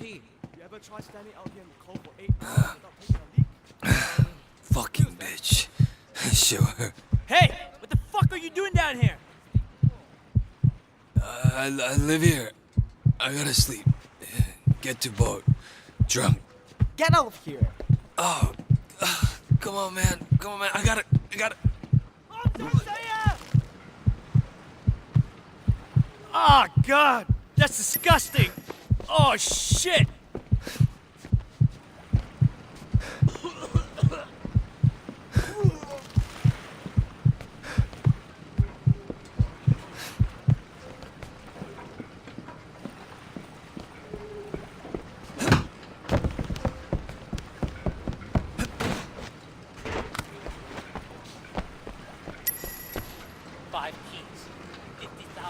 tea. You ever try standing out here in the cold for 8 hours without taking a leak? Fucking bitch. Sure. Hey! What the fuck are you doing down here? I live here. I gotta sleep. Get to boat. Drunk. Get out of here! Oh. Come on, man. Come on, man. I got it. Oh, God! That's disgusting! Oh, shit! Five keys. 50,000.